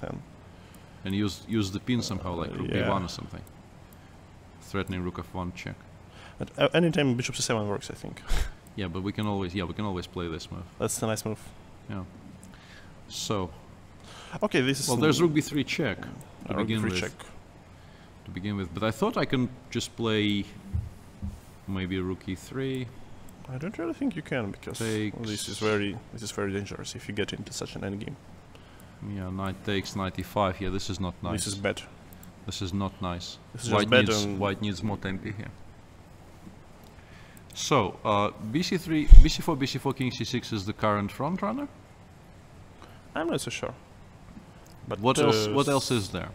f10. And use the pin somehow, like rook yeah. b1 or something. Threatening rook f1 check. At any time bishop c7 works, I think. Yeah, but we can always play this move. That's a nice move. Yeah. So. Okay, this is. Well, there's rook b3 check to begin with. Check. To begin with, but I thought I can just play maybe rook e3. I don't really think you can, because this is very dangerous if you get into such an endgame. Yeah, knight takes, knight e5. Yeah, this is not nice. This is bad. This is not nice. This is White needs more tempi here. So, bc3, bc4, bc4, king c6 is the current front runner. I'm not so sure. But what else is there?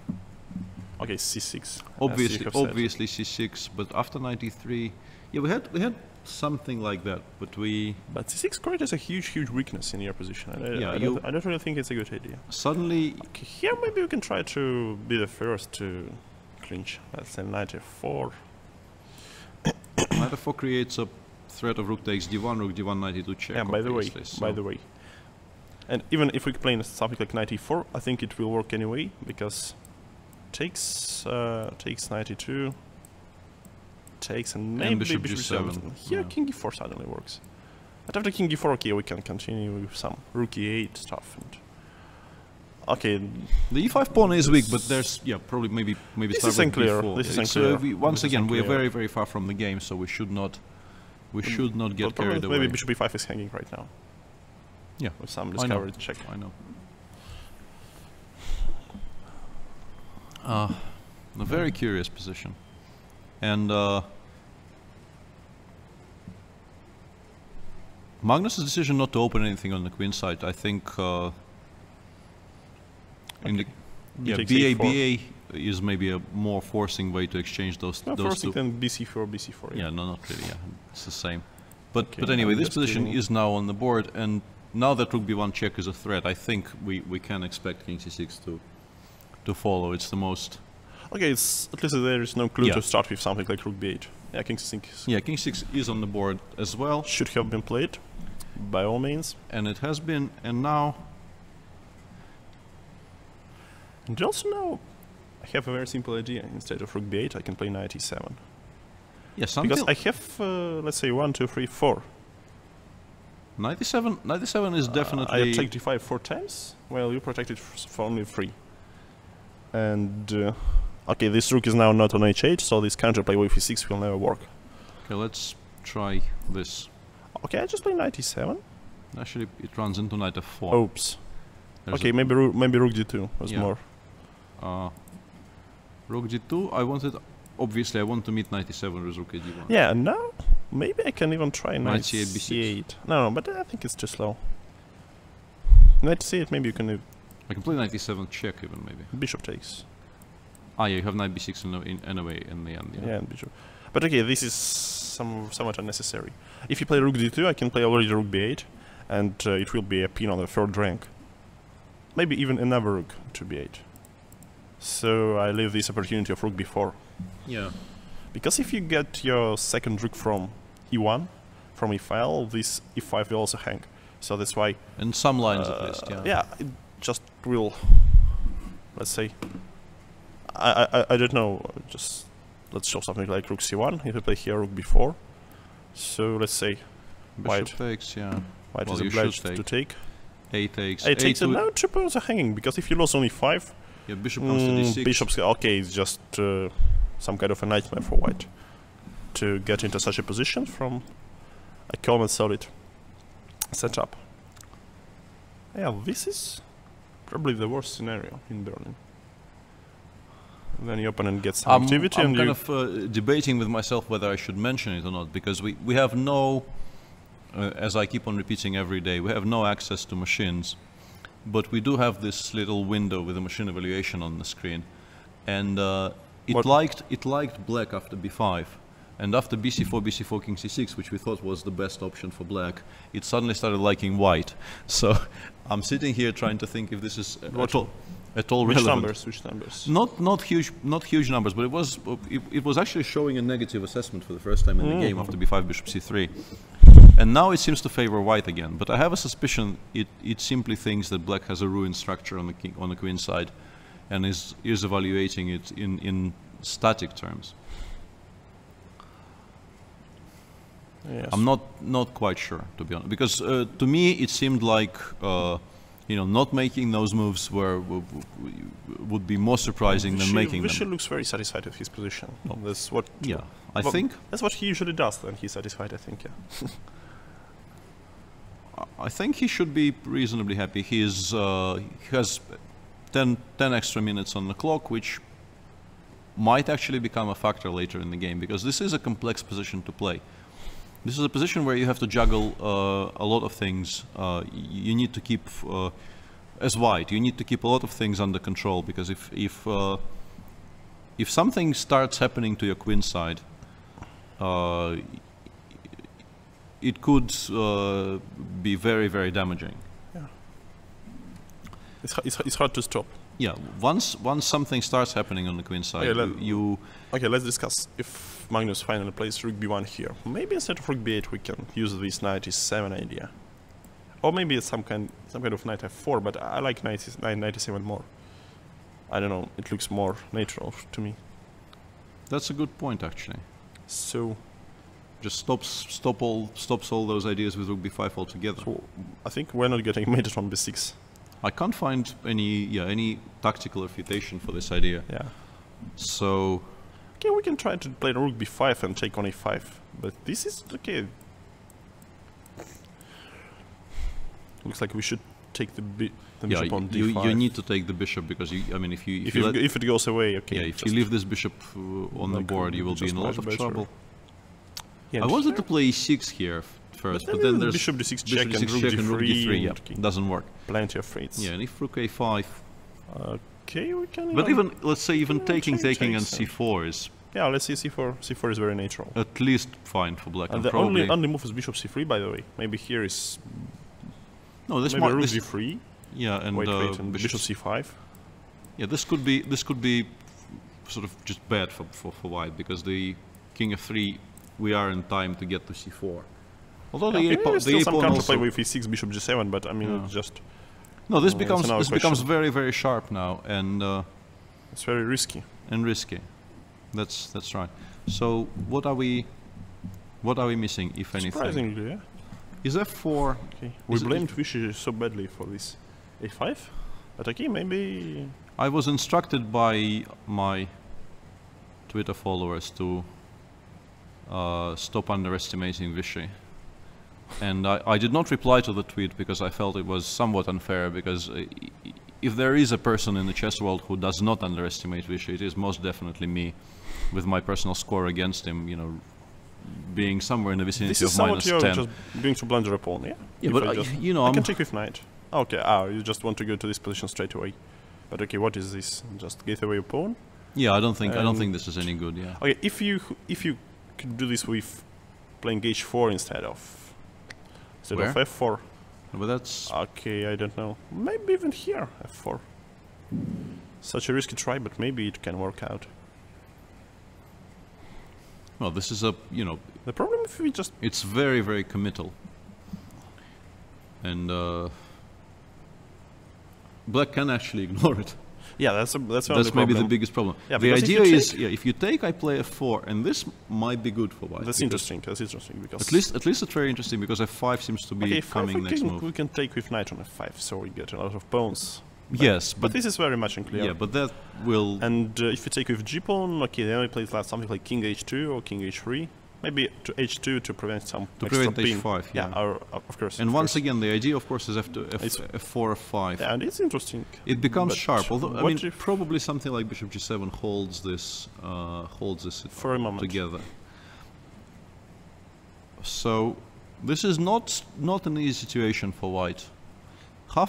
Okay, c6. Obviously c6, but after knight e3, yeah, we had something like that, but c6 creates a huge weakness in your position. I don't really think it's a good idea. Suddenly, okay, here maybe we can try to be the first to clinch. Let's say knight f4. Knight f4 creates a threat of rook takes d1, rook d1, knight e2 check. Yeah, by the way. And even if we play something like knight e4, I think it will work anyway, because takes knight e2, takes and maybe bishop g7. Here king e4 suddenly works. But after king e4, okay, we can continue with some rook e8 stuff. And okay, the e5 pawn is weak, but there's probably maybe this start is with unclear. b4. This is unclear. Once again, we are very far from the game, so we should not get carried away. Maybe bishop e5 is hanging right now. Yeah, with some discovered check. I know. A very curious position, and Magnus's decision not to open anything on the queenside, I think, in the BA is maybe a more forcing way to exchange those forcing two. Than BC4. Yeah, no, not really. Yeah, it's the same. But anyway, this position is now on the board, and now that rook b1 check is a threat, I think we can expect king c6 to follow. It's the most. Okay, it's at least there is no clue to start with something like rook b8. Yeah, king c6. Yeah, king 6 is on the board as well. Should have been played, by all means. And it has been, and now. And also now, I have a very simple idea. Instead of rook b8, I can play knight e7. Yeah, because I have, let's say, 1, 2, 3, 4. Knight e7 is definitely. I attacked d5 4 times. Well, you protected for only 3. And okay, this rook is now not on h8, so this counterplay with e6 will never work. Okay, let's try this. Okay, I just play knight e7. Actually, it runs into knight f4. Oops. Okay, maybe rook d2 was more. Rook d2. Obviously, I want to meet knight e7 with rook d1. Yeah, and now maybe I can even try knight c8 b6. No, but I think it's too slow. Knight c8, maybe you can. I can play knight e7 check even maybe. Bishop takes. Ah, yeah, you have knight b6 anyway in the end. Yeah, and bishop. But okay, this is somewhat unnecessary. If you play rook d2, I can play already rook b8, and it will be a pin on the third rank. Maybe even another rook to b8. So I leave this opportunity of rook b4. Yeah. Because if you get your second rook from e1, from e5, this e5 will also hang. So that's why. In some lines at least, yeah. Yeah, it just will. Let's say. I don't know. Just let's show something like rook c1. If we play here rook b4, so let's say bishop takes, yeah. White is obliged to take. A takes. A takes, and now two pawns are hanging because if you lose only 5, yeah, bishop comes to d6. Bishop's okay. It's just some kind of a nightmare for white to get into such a position from a calm and solid setup. Yeah, this is probably the worst scenario in Berlin. Then your opponent gets some activity, I'm and kind of debating with myself whether I should mention it or not, because we have no, as I keep on repeating every day, we have no access to machines, but we do have this little window with a machine evaluation on the screen, and it liked black after b5, and after bc4, king c6, which we thought was the best option for black, it suddenly started liking white. So I'm sitting here trying to think if this is at all relevant. Which numbers? Not huge numbers, but it was actually showing a negative assessment for the first time in the game after b5 bishop c3. And now it seems to favor white again. But I have a suspicion it simply thinks that black has a ruined structure on the queen side, and is evaluating it in static terms. Yes. I'm not quite sure, to be honest, because to me it seemed like not making those moves would be more surprising than making them. Vishy looks very satisfied with his position. That's what. Yeah, I think that's what he usually does when he's satisfied. I think. Yeah. I think he should be reasonably happy. He has 10 extra minutes on the clock, which might actually become a factor later in the game, because this is a complex position to play. This is a position where you have to juggle a lot of things. You need to keep, as white, you need to keep a lot of things under control, because if something starts happening to your queen side, it could be very, very damaging. Yeah. It's hard to stop. Yeah, once something starts happening on the queen side, Okay, let's discuss if Magnus finally plays rook b1 here. Maybe instead of rook b8 we can use this knight e7 idea. Or maybe it's some kind of knight f4, but I like knight e7 more. I don't know, it looks more natural to me. That's a good point, actually. So just stops all those ideas with rook b5 altogether. So I think we're not getting mated on b6. I can't find any tactical refutation for this idea. Yeah. So okay, we can try to play rook b5 and take on a5, but this is okay. Looks like we should take the bishop on d5. You need to take the bishop, because if it goes away, okay. Yeah, if you leave this bishop on the board, you will be in a lot of trouble. Yeah, I wanted to play e6 here first, but then there's bishop d6 check and rook d3. Yeah, okay. doesn't work. Plenty of rates. Yeah, and if rook a5. Okay, we can. But let's say taking and c4 is. Yeah, let's see c4. C4 is very natural. At least fine for black. And the only move is bishop c3, by the way. Maybe here is. No, this maybe rook d3. Yeah, and wait, and bishop c5. Yeah, this could be sort of just bad for white, because the king of 3, we are in time to get to c4. Although there's still some counterplay also with e6, bishop g7, but I mean it's just. No, this becomes very, very sharp now, and it's very risky. That's right. So what are we missing, if anything? Surprisingly, yeah. Is f4? Okay. We blamed Vishy so badly for this a5, but okay, maybe. I was instructed by my Twitter followers to stop underestimating Vishy. And I did not reply to the tweet because I felt it was somewhat unfair, because if there is a person in the chess world who does not underestimate Vishy, it is most definitely me, with my personal score against him, being somewhere in the vicinity of -10. This is just going to blunder a pawn, yeah? Yeah, but I can take with knight. Okay, you just want to go to this position straight away. But okay, what is this? Just give away a pawn? Yeah, I don't think this is any good, yeah. Okay, if you could do this with playing h4 instead of f4. But that's... Okay, I don't know. Maybe even here, f4. Such a risky try, but maybe it can work out. Well, this is a, The problem if we just... It's very, very committal. And black can actually ignore it. Yeah, that's maybe the biggest problem. Yeah, the idea is, if you take, I play f4, and this might be good for white. That's interesting. That's interesting because at least it's very interesting, because f5 seems to be coming next move. We can take with knight on f5, so we get a lot of pawns. Yes, but this is very much unclear. Yeah, but that will. And if you take with g pawn, okay, then we play something like king h2 or king h3. Maybe to h2 to prevent some extra pin. h5, yeah, of course. And once again, the idea, of course, is f4, f5. Yeah, and it's interesting. It becomes sharp. Although, I mean, probably something like bishop g7 holds this for a moment together. So this is not an easy situation for white. A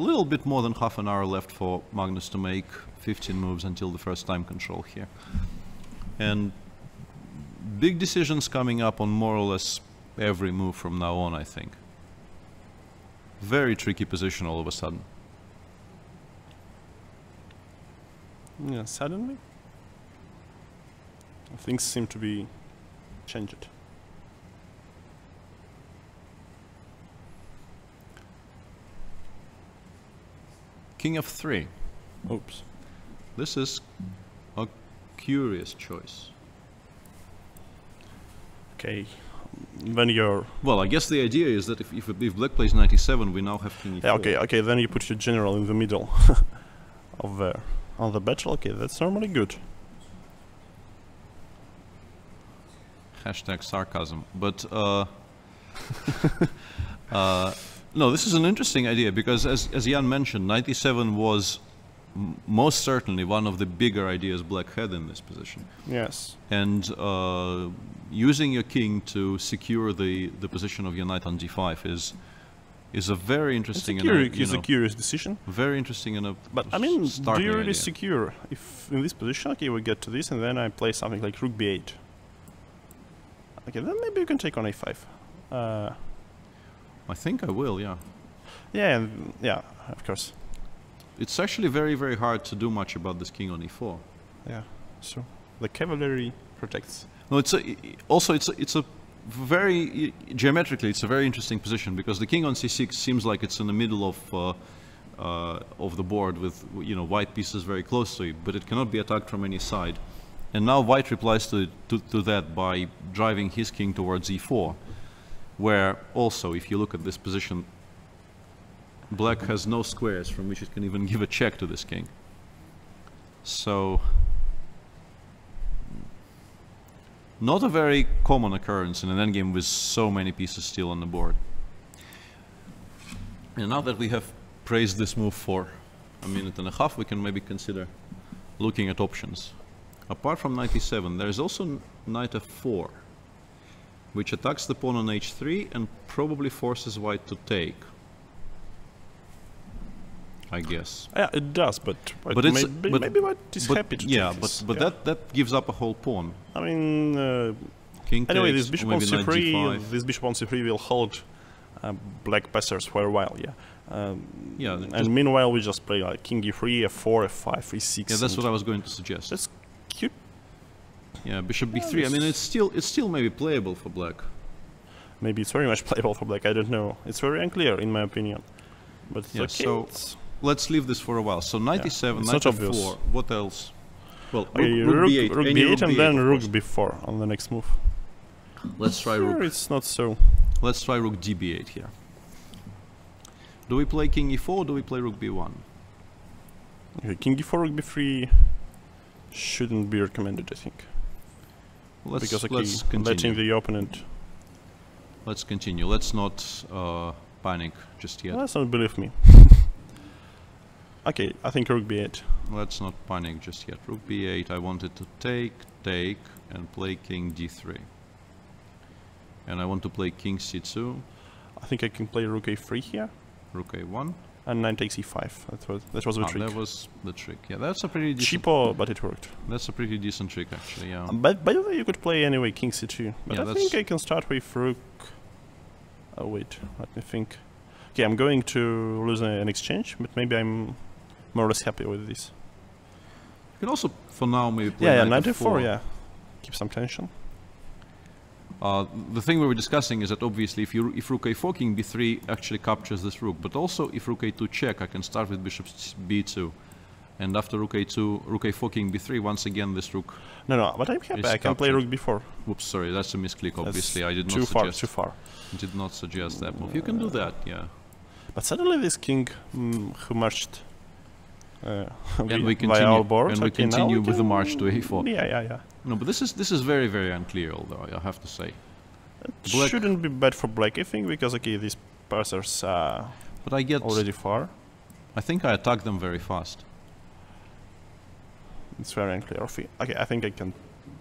little bit more than half an hour left for Magnus to make 15 moves until the first time control here, and big decisions coming up on more or less every move from now on, I think. Very tricky position all of a sudden. Yeah, suddenly things seem to be changed. king f3. Oops. This is a curious choice. Okay. Then you're... Well, I guess the idea is that if black plays 97, we now have king e4. Yeah, okay, then you put your general in the middle of on the battle. Okay, that's normally good. Hashtag sarcasm. But, no, this is an interesting idea because, as Jan mentioned, 97 was most certainly one of the bigger ideas black had in this position. Yes. And using your king to secure the position of your knight on d5 is a very interesting It's a curious decision. Very interesting and a But I mean, do you really idea. secure if in this position? Okay, we get to this, and then I play something like rook b8. Okay, then maybe you can take on a5. I think I will, yeah. Yeah, yeah, of course. It's actually very, very hard to do much about this king on e4. Yeah, so the cavalry protects. No, it's a very geometrically it's a very interesting position because the king on c6 seems like it's in the middle of the board with white pieces very close to it, but it cannot be attacked from any side. And now white replies to that by driving his king towards e4, where also if you look at this position, black has no squares from which it can even give a check to this king. So, not a very common occurrence in an endgame with so many pieces still on the board. And now that we have praised this move for a minute and a half, we can maybe consider looking at options. Apart from 97, there is also knight f4, which attacks the pawn on h3 and probably forces white to take. I guess. Yeah, it does, but maybe white is happy to take this. But that gives up a whole pawn. I mean, king anyway, takes, this bishop on c3, will hold black passers for a while. Yeah. And meanwhile, we just play like king e3, f4, f5, e6. Yeah, that's what I was going to suggest. That's cute. Yeah, bishop b3. I mean, it's still maybe playable for black. Maybe it's very much playable for black. I don't know. It's very unclear, in my opinion. But yeah, okay, so let's leave this for a while. So 97, knight f4. What else? Well, okay, rook b8, rook b8 and then rook b4 on the next move. Let's try rook. It's not so. Let's try rook db8 here. Do we play king e4 or do we play rook b1? Okay, king e4, rook b3 shouldn't be recommended, I think. Because let's continue. letting the opponent. Let's continue. Let's not panic just yet. Let's not believe me. Okay, I think rook b8. Let's not panic just yet. Rook b8, I wanted to take, and play king d3. And I want to play king c2. I think I can play rook a3 here. Rook a1. And knight takes e5. That was the trick. That was the trick. Yeah, that's a pretty decent... Cheapo, but it worked. That's a pretty decent trick, actually, yeah. But by the way, you could play anyway king c2. But yeah, I think I can start with rook... Oh wait, let me think. Okay, I'm going to lose an exchange, but maybe I'm more or less happy with this. You can also, for now, maybe play knight f4, yeah. Keep some tension. The thing we were discussing is that obviously if rook a4, king b3 actually captures this rook, but also if rook a2 check, I can start with bishop b2. And after rook a2, rook a4, king b3, once again this rook... No, but I'm happy, I can play rook b4. Whoops, sorry, that's a misclick, obviously. I did not suggest... Too far. Did not suggest that move. You can do that, yeah. But suddenly this king who marched and we continue, our board, and we continue with the march to a4. Yeah. No, but this is very, very unclear, although, I have to say. It shouldn't be bad for black, I think, because, okay, these passers are already far. I think I attack them very fast. It's very unclear. Okay, I think I can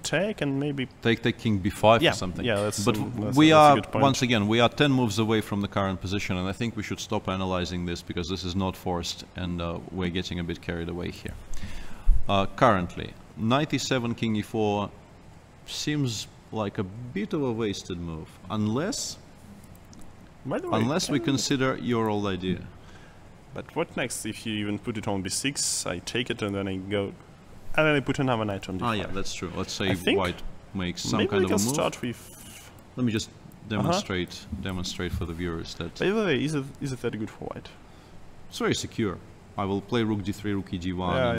take and maybe... Take king b5 or something. Yeah, that's but we are, once again, we are 10 moves away from the current position, and I think we should stop analyzing this, because this is not forced, and we're getting a bit carried away here. Currently, knight e7, king e4 seems like a bit of a wasted move, unless we consider your old idea. But what next if you even put it on b6, I take it and then I go... And then I put another knight on d5. Ah, yeah, that's true. Let's say white makes some kind of a move. Maybe we can start with... Let me just demonstrate for the viewers that... By the way, is it that good for white? It's very secure. I will play rook d3, rook e g1. Yeah,